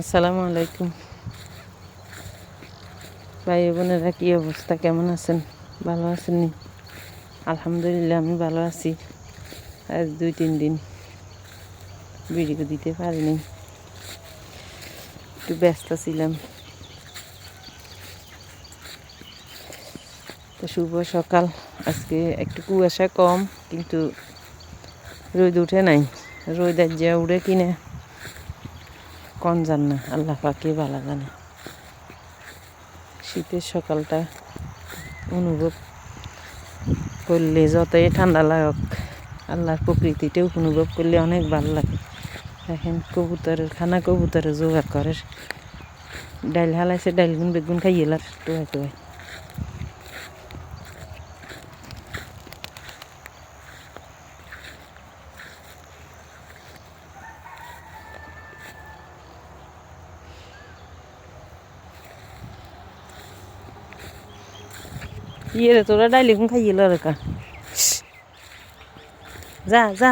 আসসালামু আলাইকুম ভাই বোনেরা, কি অবস্থা? কেমন আছেন? ভালো আছেন নি? আলহামদুলিল্লাহ, আমি ভালো আছি। আজ 2-3 দিন ভিডিও দিতে পারিনি, একটু ব্যস্ত ছিলাম। তো শুভ সকাল। আজকে একটু কুয়াশা কম, কিন্তু রোদ উঠে নাই। রোদ আজ যা উড়ে কিনে কন জান না, আল্লাহ পাকে ভালো জানে। শীতের সকালটা অনুভব করলে যতই ঠান্ডা লাগুক, আল্লাহর প্রকৃতিটাও অনুভব করলে অনেক ভালো লাগে। দেখেন কবুতরের খানা, কবুতরের জোগাড় করে। ডাইল হালাইছে, ডাইলগুন বেগুন খাইয়েলার টোয়াই টোয়াই। ইয়ে রে, তোরা ডাইলগুন খাইয়েলার কা, যা যা